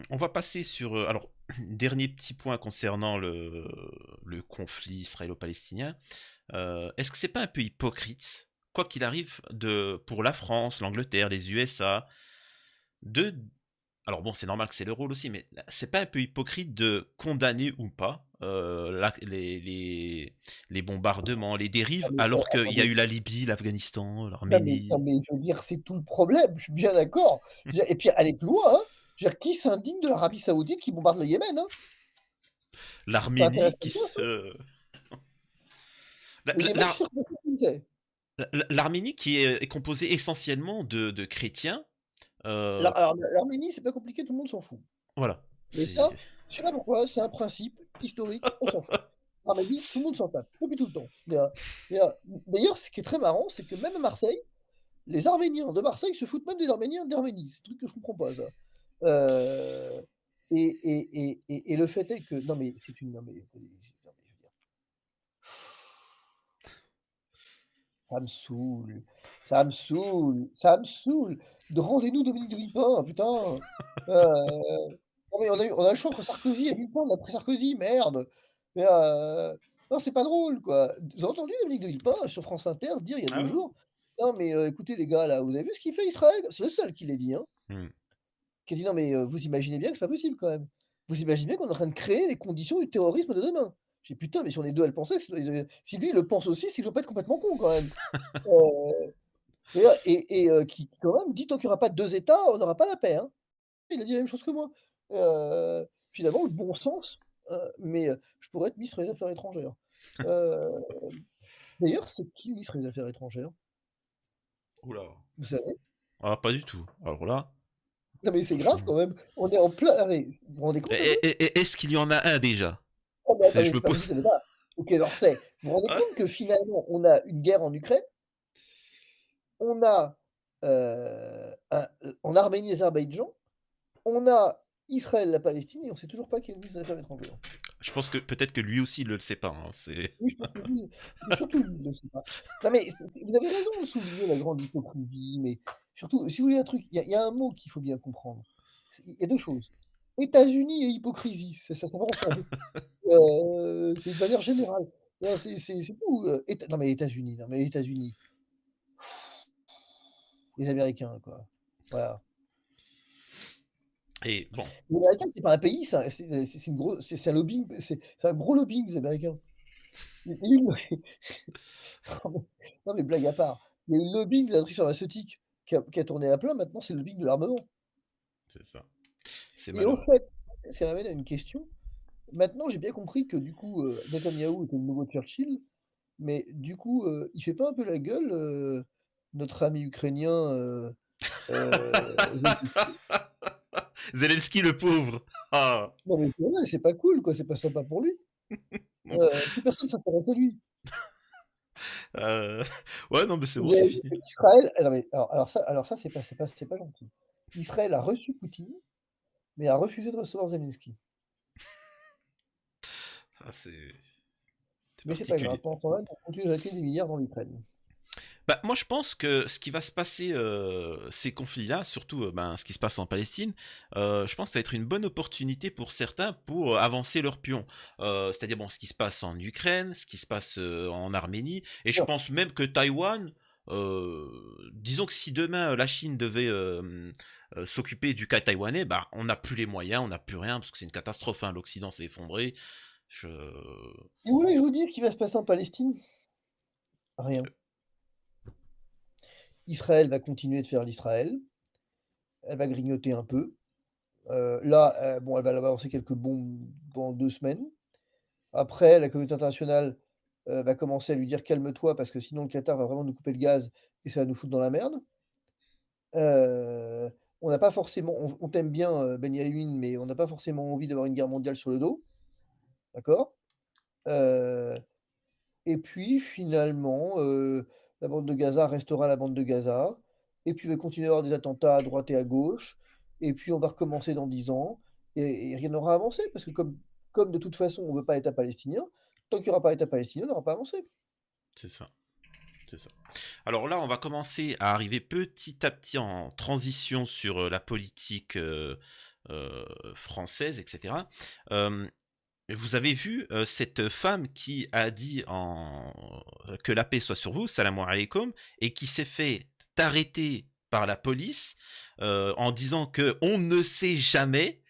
On va passer sur, alors, dernier petit point concernant le conflit israélo-palestinien. Est-ce que c'est pas un peu hypocrite, quoi qu'il arrive, pour la France, l'Angleterre, les USA, de alors bon, c'est normal que c'est le rôle aussi, mais c'est pas un peu hypocrite de condamner ou pas, les bombardements, les Ah dérives, mais, alors qu'il y a attendez, eu la Libye, l'Afghanistan, non l'Arménie? mais je veux dire, c'est tout le problème, je suis bien d'accord. Je veux dire et puis aller plus loin, hein, je veux dire, qui s'indigne de l'Arabie Saoudite qui bombarde le Yémen, hein? Ça intéresse L'Arménie qui personne, hein? se la Le la Yémen, je suis l'Ar sûr que personne ne sait. l'Arménie qui est composée essentiellement de chrétiens, L'Ar heu, alors l'Arménie, c'est pas compliqué, tout le monde s'en fout. voilà, Mais c'est ça, je sais pas pourquoi, c'est un principe historique, on s'en fout. L'Arménie, tout le monde s'en tape, depuis tout le temps. D'ailleurs, ce qui est très marrant, c'est que même à Marseille, les Arméniens de Marseille se foutent même des Arméniens d'Arménie. C'est un truc que je comprends pas ça. Heu et le fait est que non mais c'est une non mais attendez, non mais je veux dire, ça me saoule, ça me saoule, ça me saoule. De rendez-nous Dominique de Villepin, putain! Non mais on a le choix entre Sarkozy et Villepin, on a pris Sarkozy, merde! Mais non, c'est pas drôle, quoi. Vous avez entendu Dominique de Villepin sur France Inter dire il y a ah 2 ouais? jours: «Non mais écoutez les gars là, vous avez vu ce qu'il fait Israël?» C'est le seul qui l'ait dit, hein. Mmh. Qui a dit: «Non mais vous imaginez bien que c'est pas possible quand même. Vous imaginez bien qu'on est en train de créer les conditions du terrorisme de demain». J'ai dit: «Putain, mais si on est 2 à le penser, si lui il le pense aussi, c'est qu'il doit pas être complètement con quand même». Heu qui quand même dit: «Tant qu'il y aura pas de 2 États, on n'aura pas la paix, hein». Il a dit la même chose que moi. Finalement le bon sens, mais je pourrais être ministre des Affaires étrangères. Heu, D'ailleurs, c'est qui le ministre des Affaires étrangères? Ouh là! Vous savez? Ah pas du tout. Alors là, Non mais c'est grave franchement. quand même. On est en plein allez, vous vous rendez compte un peu? Est-ce qu'il y en a un déjà? Oh mais C'est attendez, je me c'est pas pose possible qu'il y en ait pas. OK, alors c'est vous vous rendez ouais, compte que finalement on a une guerre en Ukraine, on a, en Arménie, Azerbaïdjan, on a Israël, la Palestine et on sait toujours pas qui est le ministre des Affaires étrangères. je pense que peut-être que lui aussi il ne le sait pas, hein, c'est Oui, je pense que lui, c'est surtout lui, il le sait pas. Non mais c'est vous avez raison de souligner la grande hypocrisie, mais surtout, si vous voulez un truc, il y a un mot qu'il faut bien comprendre. Il y a 2 choses. États-Unis et hypocrisie, ça va ensemble. C'est de manière générale. Non, c'est tout, non mais États-Unis, non mais États-Unis, les Américains, quoi. Voilà. et bon, Les Américains, c'est pas un pays, c'est une grosse c'est un lobbying, c'est un gros lobbying, les Américains. Il y a eu non mais non mais blague à part, il y a eu le lobbying de l'industrie pharmaceutique qui a tourné à plein, maintenant c'est le lobbying de l'armement. c'est ça, c'est Et au malheureux. fait, ça m'amène à une question. Maintenant, j'ai bien compris que du coup, Netanyahou était le nouveau Churchill, mais du coup, il fait pas un peu la gueule, notre ami ukrainien, heu, Zelensky le pauvre! Ah! non mais c'est vrai, c'est pas cool quoi, c'est pas sympa pour lui. Non, Plus personne s'intéresse à lui. heu, ouais, non, mais c'est bon, Vous c'est avez vu fini. qu'Israël non mais alors ça c'est pas gentil. Israël a reçu Poutine, mais a refusé de recevoir Zelensky. Ah, c'est Mais c'est pas grave, particulier. pendant ce temps-là, on continue d'injecter des milliards dans l'Ukraine. Bah, moi, je pense que ce qui va se passer, ces conflits-là, surtout, ben, ce qui se passe en Palestine, je pense que ça va être une bonne opportunité pour certains pour, avancer leurs pions. C'est-à-dire, bon, ce qui se passe en Ukraine, ce qui se passe, en Arménie et je Bien, pense même que Taïwan, disons que si demain, la Chine devait, s'occuper du cas taïwanais, bah, on n'a plus les moyens, on n'a plus rien parce que c'est une catastrophe, hein, l'Occident s'est effondré. Je si vous voulez que je vous dise ce qui va se passer en Palestine? Rien. Israël va continuer de faire l'Israël, elle va grignoter un peu. Là, bon, elle va balancer quelques bombes pendant 2 semaines. Après, la communauté internationale, va commencer à lui dire: «Calme-toi parce que sinon le Qatar va vraiment nous couper le gaz et ça va nous foutre dans la merde». Heu, on n'a pas forcément on t'aime bien, Benyamin, mais on n'a pas forcément envie d'avoir une guerre mondiale sur le dos, d'accord? Heu et puis finalement, la bande de Gaza restera la bande de Gaza et puis il va continuer à y avoir des attentats à droite et à gauche et puis on va recommencer dans 10 ans et rien n'aura avancé parce que comme de toute façon on veut pas État palestinien, tant qu'il y aura pas État palestinien, on n'aura pas avancé. c'est ça, c'est ça. Alors là, on va commencer à arriver petit à petit en transition sur, la politique, française, et cetera. Hem, vous avez vu, cette femme qui a dit que la paix soit sur vous, salam aleykoum, et qui s'est fait arrêter par la police, en disant que on ne sait jamais,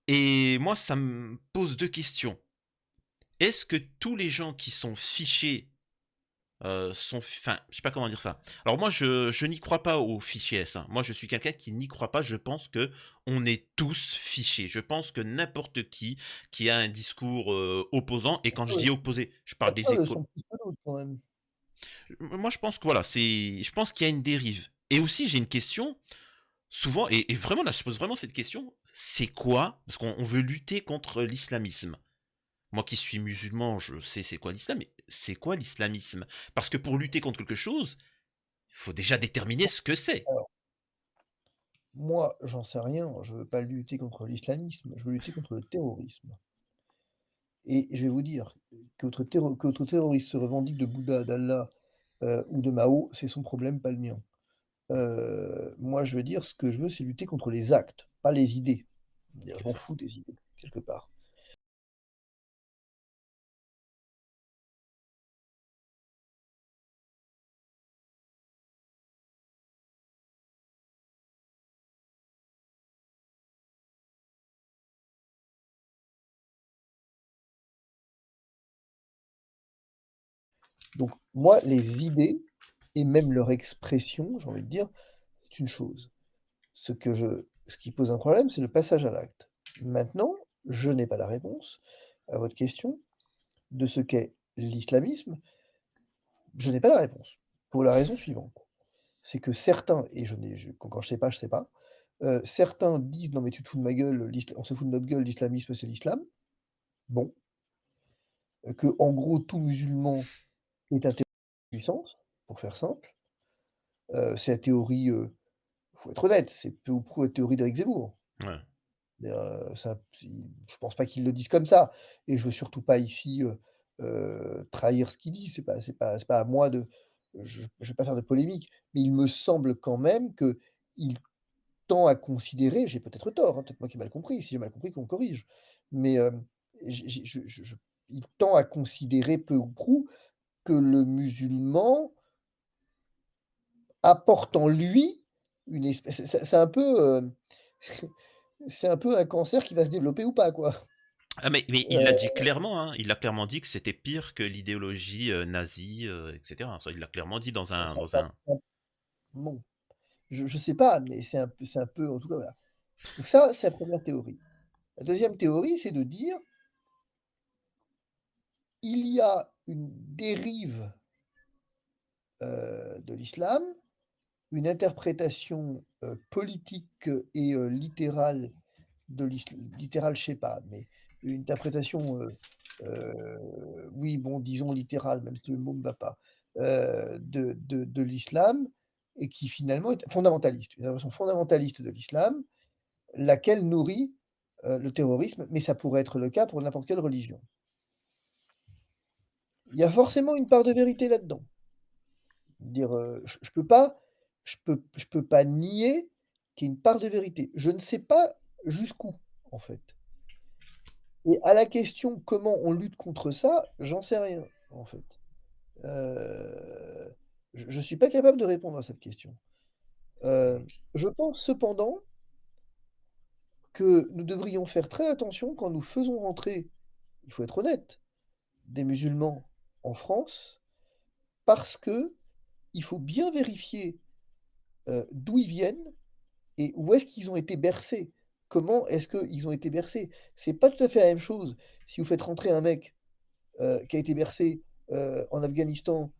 et moi ça me pose 2 questions. Est-ce que tous les gens qui sont fichés, enfin, je sais pas comment dire ça. Alors moi je n'y crois pas aux fichiers S, hein. Moi je suis quelqu'un qui n'y croit pas, je pense que on est tous fichés. Je pense que n'importe qui a un discours, opposant, et quand je dis opposé, je parle des Certains le écoles. sont plus que d'autres quand même. Moi je pense que voilà, je pense qu'il y a une dérive. Et aussi j'ai une question, souvent, et vraiment là je pose vraiment cette question, c'est quoi? Parce qu'on veut lutter contre l'islamisme. Moi qui suis musulman, je sais c'est quoi l'islam, mais c'est quoi l'islamisme? Parce que pour lutter contre quelque chose, il faut déjà déterminer ce que c'est. Alors, moi, j'en sais rien, je veux pas lutter contre l'islamisme, je veux lutter contre le terrorisme et je vais vous dire que votre terroriste se revendique de Bouddha, d'Allah, ou de Mao, c'est son problème, pas le mien. Moi, je veux dire, ce que je veux, c'est lutter contre les actes, pas les idées. Je C'est m'en ça. fous des idées, quelque part. Donc moi, les idées et même leur expression, j'ai envie de dire, c'est une chose. Ce qui pose un problème, c'est le passage à l'acte. Maintenant, je n'ai pas la réponse à votre question de ce qu'est l'islamisme, je n'ai pas la réponse. Pour la raison suivante, c'est que certains et quand je sais pas, certains disent: «Non mais tu te fous de ma gueule, on se fout de notre gueule, l'islamisme c'est l'islam». Bon, qu'en gros tout musulman est un terroriste de puissance, pour faire simple. C'est la théorie, faut être honnête, c'est peu ou prou la théorie d'Éric Zemmour. Ouais. Ça je pense pas qu'ils le disent comme ça et je veux surtout pas ici, trahir ce qu'il dit. C'est pas à moi de je vais pas faire de polémique, mais il me semble quand même qu'il tend à considérer, j'ai peut-être tort, hein, peut-être moi qui ai mal compris, si j'ai mal compris qu'on me corrige, mais j'ai je il tend à considérer peu ou prou que le musulman apporte en lui une espèce c'est un peu, c'est un peu un cancer qui va se développer ou pas, quoi. Ah mais il l'a dit clairement, hein, il l'a clairement dit que c'était pire que l'idéologie, nazie, et cetera. Ça, il l'a clairement dit dans un Ça dans ça un ça bon, je sais pas, mais c'est un peu en tout cas, voilà. Donc ça, c'est la première théorie. La deuxième théorie, c'est de dire: «Il y a une dérive, de l'islam, une interprétation, politique, et littérale de littérale, je sais pas, mais une interprétation, oui, bon, disons littérale, même si le mot me va pas, de l'islam et qui finalement est fondamentaliste, une version fondamentaliste de l'islam, laquelle nourrit, le terrorisme, mais ça pourrait être le cas pour n'importe quelle religion. Il y a forcément une part de vérité là-dedans. Dire, je peux pas nier qu'il y ait une part de vérité. Je ne sais pas jusqu'où, en fait. Et à la question: «Comment on lutte contre ça?» j'en sais rien, en fait. Je suis pas capable de répondre à cette question. Je pense cependant que nous devrions faire très attention quand nous faisons rentrer, il faut être honnête, des musulmans en France, parce qu'il faut bien vérifier, d'où ils viennent et où est-ce qu'ils ont été bercés. Comment est-ce qu'ils ont été bercés? C'est pas tout à fait la même chose si vous faites rentrer un mec qui a été bercé, en Afghanistan,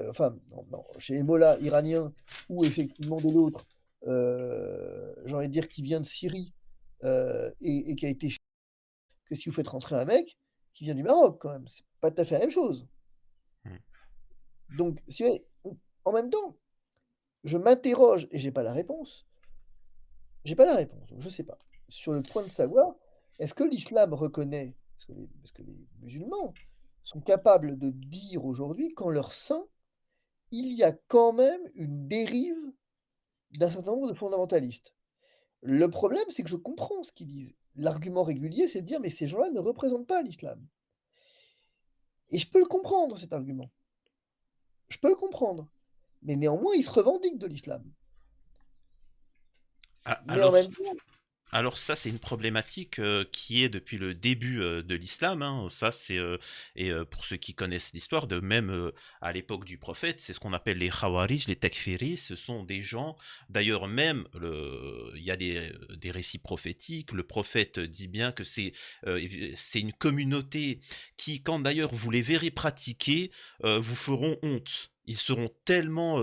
enfin, non, chez les mollahs iraniens ou effectivement de l'autre, j'ai envie de dire qui vient de Syrie, et qui a été que si vous faites rentrer un mec qui vient du Maroc quand même, c'est pas tout à fait la même chose. mmh, Donc si vous voulez, en même temps, je m'interroge et j'ai pas la réponse, donc je sais pas. Sur le point de savoir, est-ce que l'islam reconnaît est-ce que les musulmans sont capables de dire aujourd'hui qu'en leur sein il y a quand même une dérive d'un certain nombre de fondamentalistes. Le problème, c'est que je comprends ce qu'ils disent. L'argument régulier, c'est de dire: «Mais ces gens-là ne représentent pas l'islam» et je peux le comprendre cet argument. Je peux le comprendre, mais néanmoins, ils se revendiquent de l'islam. A Mais en alors même temps Alors ça, c'est une problématique, qui est depuis le début, de l'islam, hein. Ça, c'est, pour ceux qui connaissent l'histoire, de même, à l'époque du prophète, c'est ce qu'on appelle les khawarij, les tekfiris. Ce sont des gens d'ailleurs même il y a des récits prophétiques. Le prophète dit bien que c'est une communauté qui, quand d'ailleurs vous les verrez pratiquer, vous feront honte. Ils seront tellement,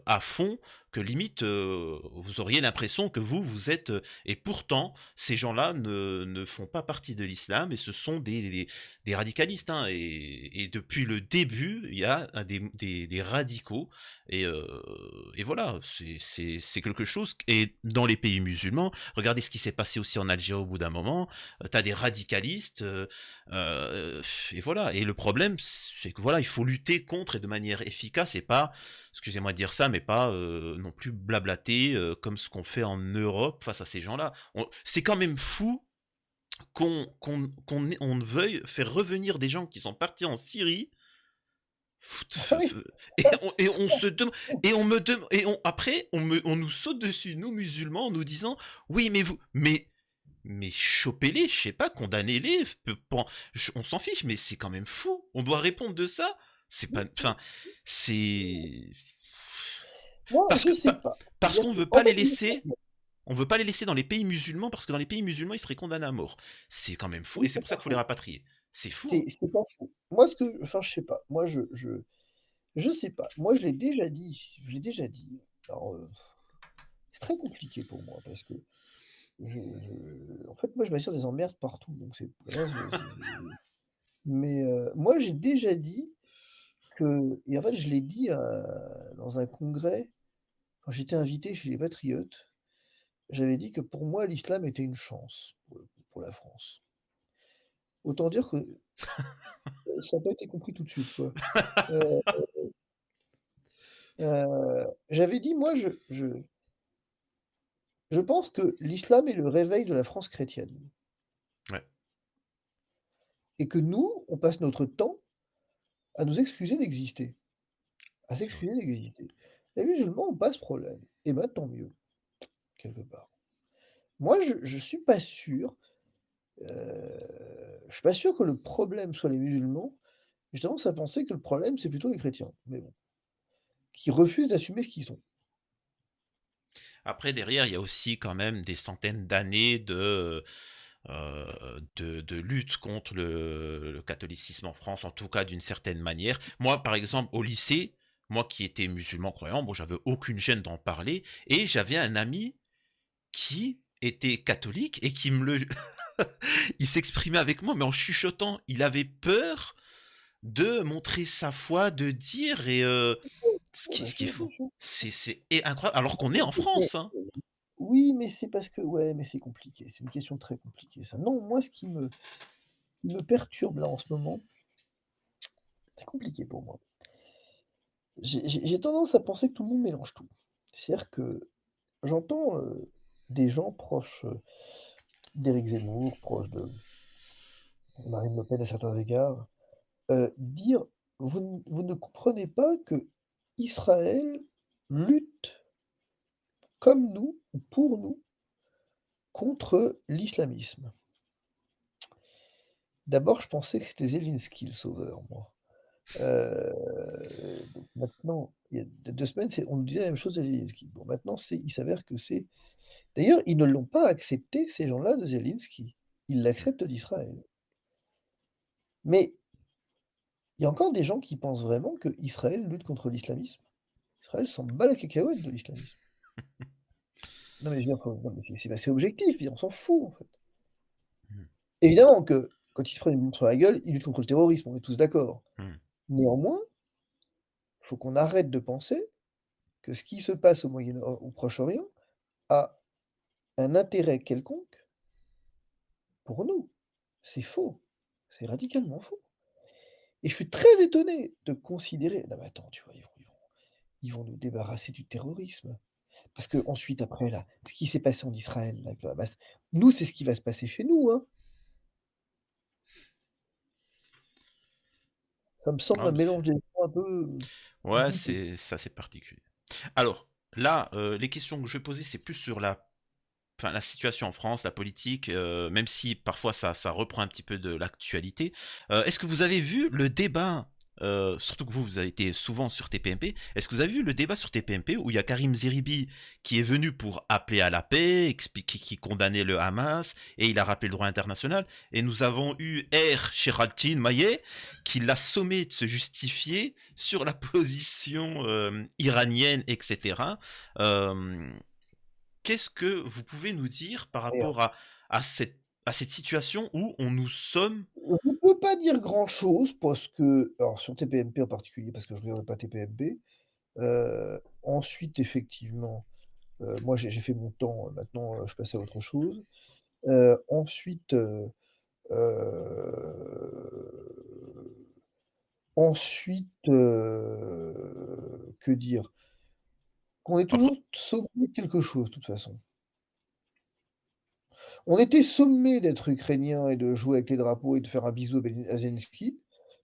à fond que limite, vous auriez l'impression que vous êtes, et pourtant, ces gens-là ne font pas partie de l'islam et ce sont des radicalistes, hein, et depuis le début, il y a des radicaux et et voilà, c'est quelque chose et dans les pays musulmans, regardez ce qui s'est passé aussi en Algérie au bout d'un moment, tu as des radicalistes, et voilà et le problème, c'est que voilà, il faut lutter contre et de manière efficace et pas excusez-moi de dire ça, mais pas, non plus blablater, comme ce qu'on fait en Europe face à ces gens-là. C'est quand même fou qu'on veuille faire revenir des gens qui sont partis en Syrie, fout ah fe oui, fe et on se dem et on me dem et on après on nous saute dessus, nous musulmans, en nous disant: «Oui, mais vous» mais chopez-les, je sais pas, condamnez-les, on s'en fiche, mais c'est quand même fou. On doit répondre de ça? C'est pas enfin, c'est moi, parce que je sais pa pas. parce C'est-à-dire qu'on veut qu'en pas fait, les laisser on veut pas les laisser dans les pays musulmans, parce que dans les pays musulmans, ils seraient condamnés à mort. C'est quand même fou et oui, c'est c'est pour ça pas qu'il faut les faux. rapatrier. C'est fou, hein? C'est pas faux. Moi, ce que enfin, je sais pas. Moi, je sais pas. Moi, je l'ai déjà dit. Alors, c'est très compliqué pour moi parce que en fait, moi, je m'attire des emmerdes partout, donc c'est vraiment c'est mais moi, j'ai déjà dit et en fait, je l'ai dit dans un congrès, quand j'étais invité chez les patriotes, j'avais dit que pour moi, l'islam était une chance pour la France. Autant dire que ça a pas été compris tout de suite, quoi. Heu j'avais dit: «Moi, je pense que l'islam est le réveil de la France chrétienne Ouais, et que nous, on passe notre temps à nous excuser d'exister, à c'est vrai. s'excuser d'exister. Les musulmans ont pas ce problème et bah, tant mieux, quelque part. Moi, je suis pas sûr, je suis pas sûr que le problème soit les musulmans. J'ai tendance à penser que le problème, c'est plutôt les chrétiens, mais bon, qui refusent d'assumer ce qu'ils sont. Après derrière, il y a aussi quand même des centaines d'années de lutte contre le catholicisme en France, en tout cas d'une certaine manière. Moi, par exemple, au lycée, moi qui étais musulman croyant, bon, j'avais aucune gêne d'en parler et j'avais un ami qui était catholique et qui me le il s'exprimait avec moi, mais en chuchotant. Il avait peur de montrer sa foi, de dire Ouais, bien ce qui est sûr, bien fou. sûr. C'est et incroyable alors qu'on est en France, hein. Oui, mais c'est parce que ouais, mais c'est compliqué, c'est une question très compliquée ça. Non, moi, ce qui me perturbe là en ce moment, c'est compliqué pour moi. J'ai tendance à penser que tout le monde mélange tout. C'est-à-dire que j'entends, des gens proches, d'Éric Zemmour, proches de Marine Le Pen à certains égards, dire: vous ne comprenez pas que Israël lutte comme nous ou pour nous contre l'islamisme». D'abord, je pensais que c'était Zelensky le sauveur, moi. Donc maintenant, il y a 2 semaines, on nous disait la même chose de Zelensky. Bon, maintenant, il s'avère que c'est d'ailleurs, ils ne l'ont pas accepté, ces gens-là, de Zelensky. Ils Mmh. l'acceptent d'Israël. Mais il y a encore des gens qui pensent vraiment qu'Israël lutte contre l'islamisme. Israël s'en bat la cacahuète de l'islamisme. Non, mais je veux dire, non, mais c'est assez objectif, je veux dire, on s'en fout, en fait. Mmh. Évidemment que quand ils se prennent une bombe sur la gueule, ils luttent contre le terrorisme, on est tous d'accord. Mmh. Néanmoins, il faut qu'on arrête de penser que ce qui se passe au Proche-Orient a un intérêt quelconque pour nous. C'est faux. C'est radicalement faux et je suis très étonné de considérer non mais attends, tu vois, ils vont nous débarrasser du terrorisme. Parce qu'ensuite après là, ce qui s'est passé en Israël là, avec le Hamas, nous, c'est ce qui va se passer chez nous, hein. Ça me semble Ah, un mais mélange des 2 un peu, ouais, douteux. c'est assez particulier. Alors, là, les questions que je vais poser, c'est plus sur la situation en France, la politique, même si parfois ça reprend un petit peu de l'actualité. Est-ce que vous avez vu le débat, surtout que vous avez été souvent sur TPMP, est-ce que vous avez vu le débat sur TPMP où il y a Karim Zeribi qui est venu pour appeler à la paix, expliquer qui condamnait le Hamas, et il a rappelé le droit international, et nous avons eu R. Sheraltin Maillet qui l'a sommé de se justifier sur la position iranienne, etc. Euh, Qu'est-ce que vous pouvez nous dire par rapport à cette, à cette situation où on nous somme. Je peux pas dire grand-chose parce que alors sur TPMP en particulier, parce que je regarde pas TPMP. Ensuite effectivement, moi j'ai fait mon temps, maintenant, je passe à autre chose. Ensuite, heu, que dire? Qu'on est Après, toujours sommé de quelque chose de toute façon. On était sommé d'être ukrainien et de jouer avec les drapeaux et de faire un bisou à Zelensky,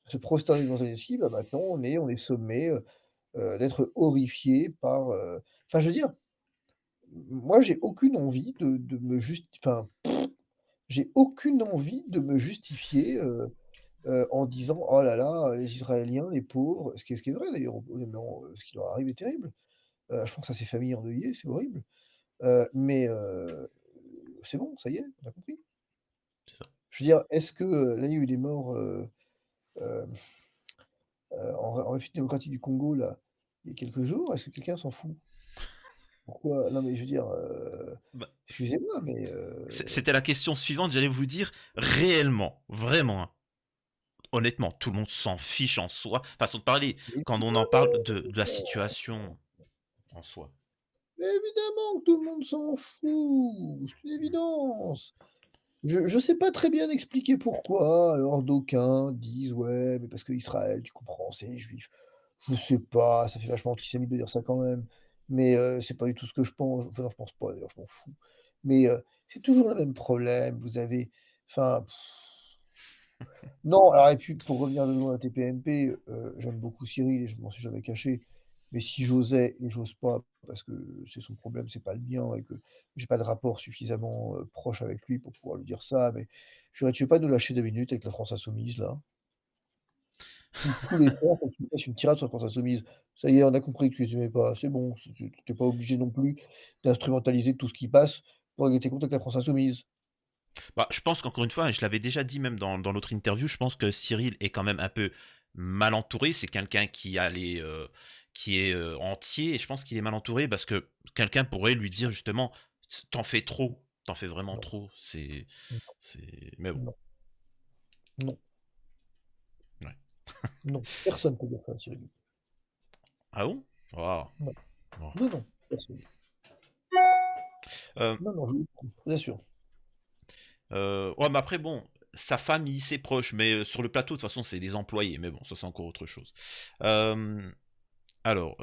se prosterner devant Zelensky, bah, maintenant on est sommé, d'être horrifié par, enfin je veux dire, moi j'ai aucune envie de me enfin, j'ai aucune envie de me justifier, en disant: «Oh là là, les Israéliens, les pauvres», ce qui est vrai d'ailleurs, honnêtement, ce qui leur arrive est terrible. Je pense à ces familles endeuillées, c'est horrible. Mais c'est bon, ça y est, on a compris. c'est ça. Je veux dire, est-ce que, là, il y a eu des morts, hem, en République démocratique du Congo, là, il y a quelques jours, est-ce que quelqu'un s'en fout? Pourquoi? Non, mais je veux dire, Bah, excusez-moi, mais c'était la question suivante, j'allais vous dire, réellement, vraiment, hein, honnêtement, tout le monde s'en fiche en soi, façon de parler, quand on en parle de la situation en soi. mais évidemment que tout le monde s'en fout, c'est une évidence. Je sais pas très bien expliquer pourquoi, alors d'aucuns disent: «Ouais, mais parce qu'Israël, tu comprends, c'est les Juifs». Je sais pas, ça fait vachement antisémite de dire ça quand même, mais c'est pas du tout ce que je pense. Enfin non, je pense pas d'ailleurs, je m'en fous. Mais c'est toujours le même problème, vous avez enfin non, alors et puis pour revenir de nouveau à TPMP, j'aime beaucoup Cyril et je m'en suis jamais caché. Mais si j'osais et j'ose pas parce que c'est son problème, c'est pas le mien et que j'ai pas de rapport suffisamment, proche avec lui pour pouvoir lui dire ça, mais je dirais: «Tu veux pas nous lâcher 2 minutes avec la France insoumise là? Tous les soirs, faut que tu me fasses une tirade sur la France insoumise. Ça y est, on a compris que tu les aimais pas, c'est bon, tu es pas obligé non plus d'instrumentaliser tout ce qui passe pour régler tes comptes avec la France insoumise». Bah, je pense qu'encore une fois, et je l'avais déjà dit même dans l'autre interview, je pense que Cyril est quand même un peu mal entouré. C'est quelqu'un qui a qui est entier, et je pense qu'il est mal entouré parce que quelqu'un pourrait lui dire justement, t'en fais trop, t'en fais vraiment Non, trop. Mais bon, non, non, ouais. non, personne peut dire ça à Cyril. Ah bon? Waouh. Non, Bon. non, non, personne. Euh, Non, non, je vous assure. ouais, mais après, bon, sa famille, ses proches, mais sur le plateau, de toute façon, c'est des employés, mais bon, ça c'est encore autre chose. Euh, Alors,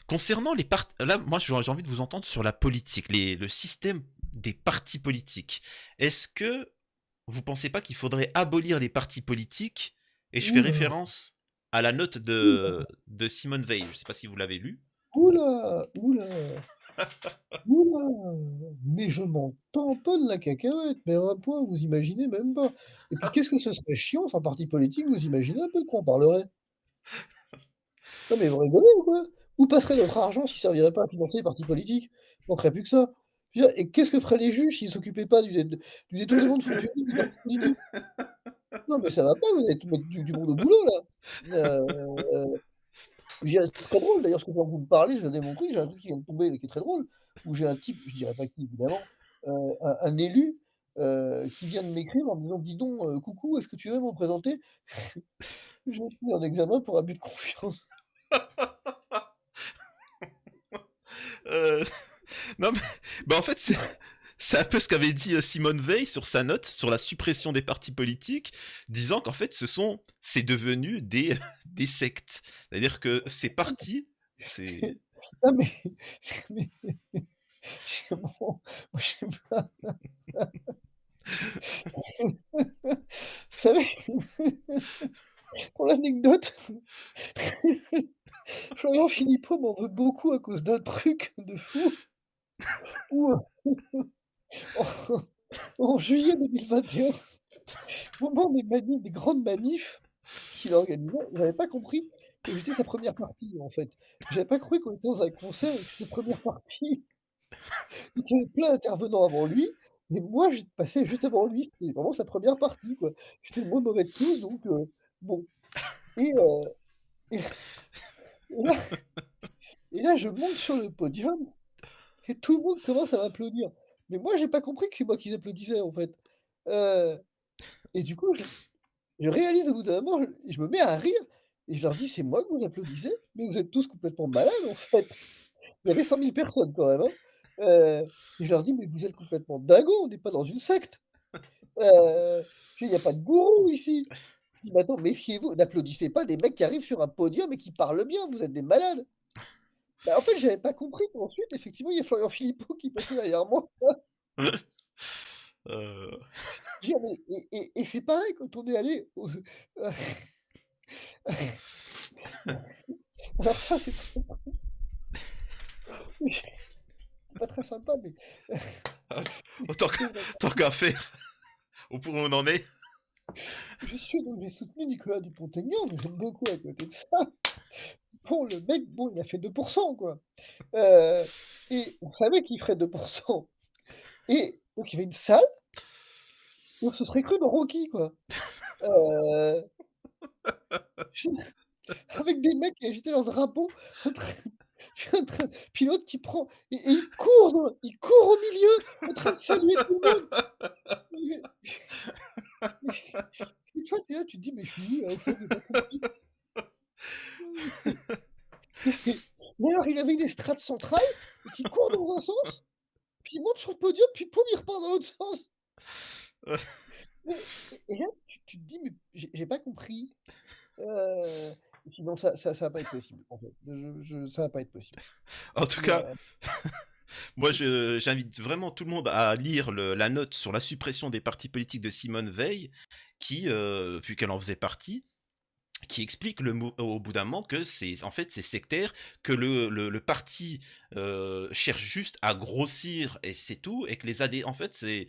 concernant les partis, là, moi, j'ai envie de vous entendre sur la politique, le système des partis politiques. Est-ce que vous pensez pas qu'il faudrait abolir les partis politiques? Et je fais Ouh là! référence à la note Ouh là! de Simone Veil. Je sais pas si vous l'avez lu. Ouh là! Ouh là! Ouh là! Mais je m'en tamponne la cacahuète, mais à un point, vous imaginez même pas. Et puis qu'est-ce que ce serait chiant sans parti politique, vous imaginez un peu de quoi on parlerait? Non mais vous rigolez ou quoi? Où passerait notre argent s'il servirait pas à financer les partis politiques? Il manquerait plus que ça. Je veux dire et qu'est-ce que feraient les juges s'ils s'occupaient pas du détournement de fonds publics des partis politiques? Non mais ça va pas, vous allez tout mettre du monde au boulot là. J'ai un truc très drôle d'ailleurs, parce que quand vous me parlez, je viens de mon truc, j'ai un truc qui vient de tomber qui est très drôle, où j'ai un type, je dirais pas qui évidemment, un élu, qui vient de m'écrire en me disant: «Dis donc, coucou, est-ce que tu veux me représenter? J'ai été mis en examen pour abus de confiance». Euh, non, mais bah, en fait, c'est un peu ce qu'avait dit Simone Veil sur sa note sur la suppression des partis politiques, disant qu'en fait, c'est devenu des, des sectes. C'est-à-dire que ces partis, c'est. Non mais mais bon, moi je sais pas. Vous savez, pour l'anecdote, Florian Philippot m'en veut beaucoup à cause d'un truc de fou où, en en juillet 2021, au moment des grandes manifs qu'il organisait, j'avais pas compris que j'étais sa première partie, en fait. J'avais pas compris qu'on était dans un concert et que c'était première partie et qu'il y avait plein d'intervenants avant lui, mais moi j'étais passé juste avant lui. C'était vraiment sa première partie, quoi. J'étais le moins mauvais de tous donc bon et et et là et là je monte sur le podium et tout le monde commence à m'applaudir. Mais moi j'ai pas compris que c'est moi qu'ils applaudissaient, en fait. Heu et du coup je réalise au bout d'un moment, je me mets à rire et je leur dis: «C'est moi que vous applaudissez? Mais vous êtes tous complètement malades, en fait». Il y avait 100 000 personnes quand même, hein. Et je leur dis: «Mais vous êtes complètement dingos, on n'est pas dans une secte. Il y a pas de gourou ici». Je dis: «Mais attends, méfiez-vous, n'applaudissez pas des mecs qui arrivent sur un podium et qui parlent bien, vous êtes des malades». Bah, en fait, j'avais pas compris qu'ensuite, effectivement, il y a Florian Philippot qui passait derrière moi. Heu, Je dis: «Ah mais» et c'est pareil quand on est allé au alors ça, c'est très c'est pas très sympa, mais autant que tant qu'à faire, au point où on en est. je suis donc j'ai soutenu Nicolas Dupont-Aignan, que j'aime beaucoup à côté de ça. Bon, le mec, bon, il a fait 2 quoi. Heu et on savait qu'il ferait 2 et donc il y avait une salle où on se serait cru dans Rocky, quoi. Heu, avec des mecs qui agitaient leur drapeau en train en train puis l'autre qui prend et il court au milieu en train de saluer tout le monde. Mais et toi, tu es là, tu te dis: «Mais je suis où là, au fait? J'ai pas compris». Mais alors il avait une estrade centrale et qui court dans un sens, puis il monte sur le podium, puis poum, il repart dans l'autre sens. Mais et là, tu te dis: «Mais j'ai pas compris». Et puis non, ça va pas être possible, en fait. Je ça va pas être possible. En tout Mais, cas, moi j'invite vraiment tout le monde à lire la note sur la suppression des partis politiques de Simone Veil, qui, vu qu'elle en faisait partie, qui explique au bout d'un moment que c'est en fait c'est sectaire, que le parti cherche juste à grossir et c'est tout, et que les AD en fait c'est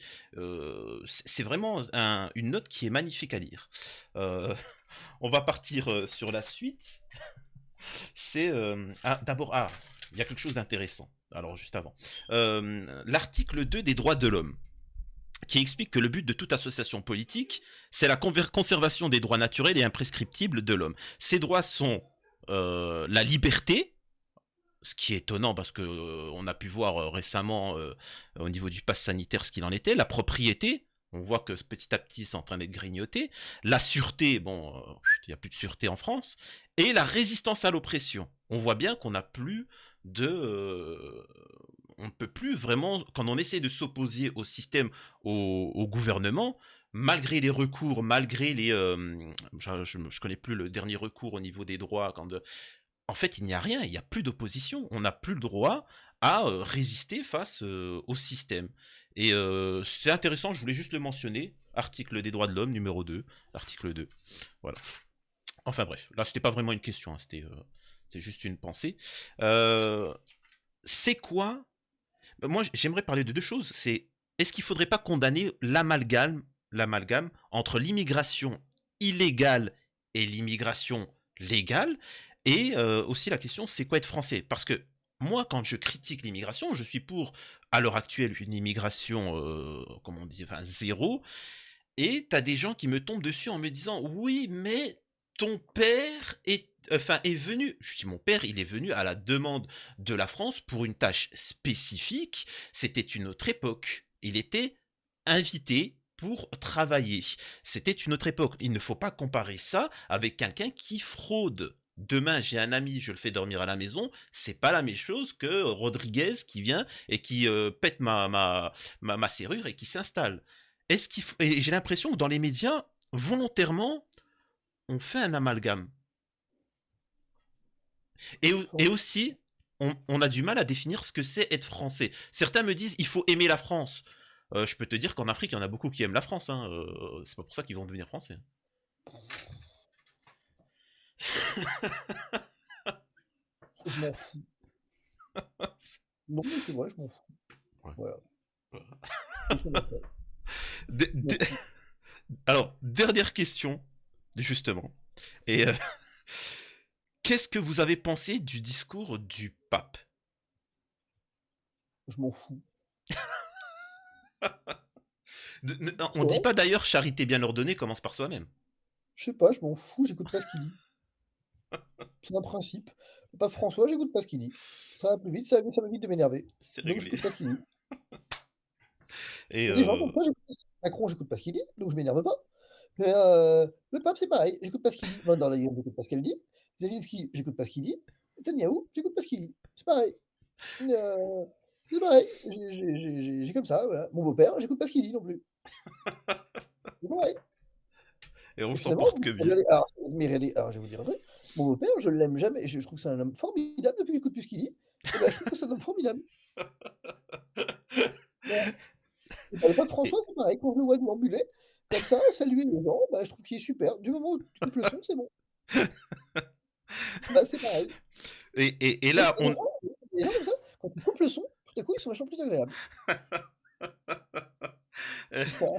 vraiment une note qui est magnifique à lire. Euh, on va partir sur la suite. C'est d'abord il y a quelque chose d'intéressant. Alors juste avant, l'article 2 des droits de l'homme, qui explique que le but de toute association politique, c'est la conservation des droits naturels et imprescriptibles de l'homme. Ces droits sont la liberté, ce qui est étonnant parce que on a pu voir récemment au niveau du pass sanitaire ce qu'il en était, la propriété, on voit que petit à petit c'est en train d'être grignoté, la sûreté, bon, il n'y a plus de sûreté en France, et la résistance à l'oppression. On voit bien qu'on n'a plus de on ne peut plus vraiment, quand on essaie de s'opposer au système, au gouvernement, malgré les recours, malgré les... je connais plus le dernier recours au niveau des droits. En fait, il n'y a rien, il n'y a plus d'opposition. On n'a plus le droit à résister face au système. Et c'est intéressant, je voulais juste le mentionner. Article des droits de l'homme, numéro 2, article 2. Voilà. Enfin bref, là, c'était pas vraiment une question, hein, c'était juste une pensée. C'est quoi moi, j'aimerais parler de deux choses. C'est est-ce qu'il ne faudrait pas condamner l'amalgame entre l'immigration illégale et l'immigration légale. Et aussi la question, c'est quoi être français? Parce que moi, quand je critique l'immigration, je suis pour, à l'heure actuelle, une immigration, comment on dit, enfin, zéro. Et tu as des gens qui me tombent dessus en me disant, oui, mais ton père est venu. Je dis, mon père, il est venu à la demande de la France pour une tâche spécifique. C'était une autre époque. Il était invité pour travailler. C'était une autre époque. Il ne faut pas comparer ça avec quelqu'un qui fraude. Demain, j'ai un ami, je le fais dormir à la maison, c'est pas la même chose que Rodriguez qui vient et qui pète ma serrure et qui s'installe. Et j'ai l'impression que dans les médias, volontairement, on fait un amalgame. Et faut aussi, on a du mal à définir ce que c'est être français. Certains me disent: «Il faut aimer la France». Je peux te dire qu'en Afrique, il y en a beaucoup qui aiment la France, hein, c'est pas pour ça qu'ils vont devenir français. Je m'en fous. Non, mais c'est vrai, je m'en fous. Ouais. Voilà, Ouais. je suis d'accord. Dé Je m'en dé fous. alors, dernière question, justement, et qu'est-ce que vous avez pensé du discours du pape? Je m'en fous. On C'est dit vrai, pas d'ailleurs charité bien ordonnée commence par soi-même. je sais pas, je m'en fous, j'écoute pas ce qu'il dit. C'est un principe. Le pape François, j'écoute pas ce qu'il dit. Ça va plus vite, ça m'évite de m'énerver. C'est Donc réglé. j'écoute pas ce qu'il dit. Et Il y a des gens comme ça, j'écoute pas Macron, j'écoute pas ce qu'il dit, donc je m'énerve pas. Mais le pape, c'est pareil, j'écoute pas ce qu'il dit. Van der Leyen, j'écoute pas ce qu'elle dit. Zelensky, j'écoute pas ce qu'il dit. Netanyahou, j'écoute pas ce qu'il dit. C'est pareil. C'est pareil. J'ai comme ça, voilà. Mon beau-père, j'écoute pas ce qu'il dit non plus. C'est pareil. on Et s'en finalement, porte que bien. alors je vais vous dire un truc, mon beau-père, je l'aime jamais, je trouve que c'est un homme formidable depuis que j'écoute plus ce qu'il dit. Et bah, je trouve que c'est un homme formidable. Voilà. Et bah, le pape Et François, c'est pareil, quand je le vois déambuler, comme ça, saluer les gens, bah, je trouve qu'il est super. Du moment où tu coupes le son, c'est bon. Bah, c'est pareil. et Moi, je là, peux comprendre, les gens comme ça, quand tu coupes le son, tout à coup, ils sont vachement plus agréables. Voilà.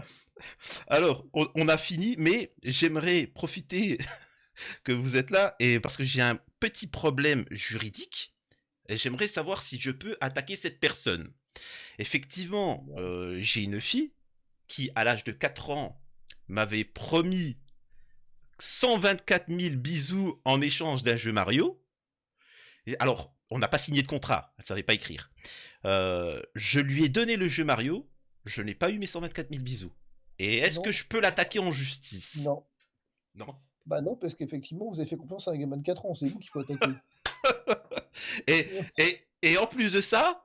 alors, on a fini, mais j'aimerais profiter que vous êtes là, et parce que j'ai un petit problème juridique, et j'aimerais savoir si je peux attaquer cette personne. Effectivement, j'ai une fille qui, à l'âge de 4 ans, m'avait promis 124 000 bisous en échange d'un jeu Mario. Et alors, on n'a pas signé de contrat, elle ne savait pas écrire. Je lui ai donné le jeu Mario, je n'ai pas eu mes 124 000 bisous. Et est-ce que Non, je peux l'attaquer en justice? non. Non. Bah, non, parce qu'effectivement, vous avez fait confiance à un gamin de 4 ans, c'est vous qu'il faut attaquer. Et, et en plus de ça,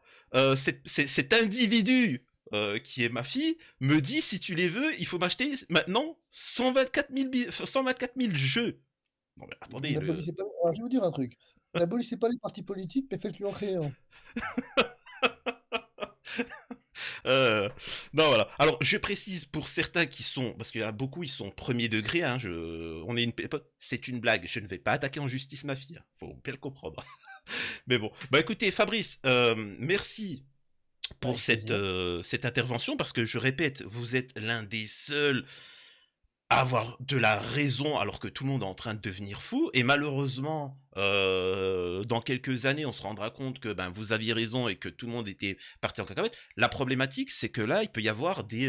cet individu qui est ma fille me dit si tu les veux, il faut m'acheter maintenant 124 000 jeux. Non mais attendez, N'abolissez pas alors je vais vous dire un truc, n'abolissez pas les partis politiques, mais faites-lui en créer un. Euh, non voilà. Alors je précise pour certains qui sont, parce qu'il y en a beaucoup, ils sont premier degré. Hein, on est c'est une blague. Je ne vais pas attaquer en justice ma fille. Faut bien le comprendre. Mais bon, bah écoutez Fabrice, merci pour Avec plaisir. cette intervention, parce que je répète, vous êtes l'un des seuls à avoir de la raison alors que tout le monde est en train de devenir fou, et malheureusement, dans quelques années, on se rendra compte que ben, vous aviez raison et que tout le monde était parti en cacahuète. La problématique, c'est que là, il peut y avoir des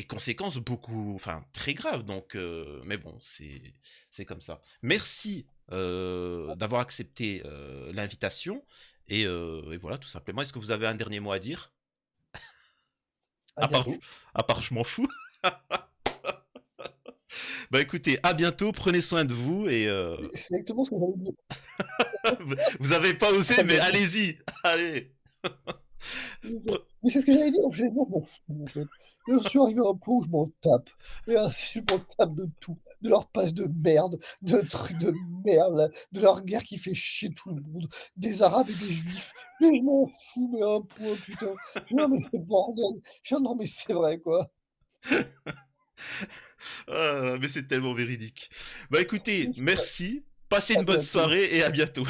conséquences beaucoup, enfin très graves. Donc, mais bon, c'est comme ça. Merci d'avoir accepté l'invitation, et voilà, tout simplement. Est-ce que vous avez un dernier mot à dire? À À part, bientôt. à part, je m'en fous. Bah écoutez, à bientôt, prenez soin de vous, et C'est exactement ce que j'allais dire. vous avez pas osé, À mais bientôt. allez-y, allez. Mais c'est ce que j'allais dire, je m'en fous, en fait. Je suis arrivé à un point où je m'en tape. Mais ainsi, je m'en tape de tout, de leur passe de merde, de trucs de merde, là, de leur guerre qui fait chier tout le monde, des Arabes et des Juifs. Mais je m'en fous, mais à un point, putain. Non, mais bordel. Non, mais c'est vrai, quoi. Ah, mais c'est tellement véridique. Bah écoutez, merci, passez À une bonne bientôt. soirée et à bientôt.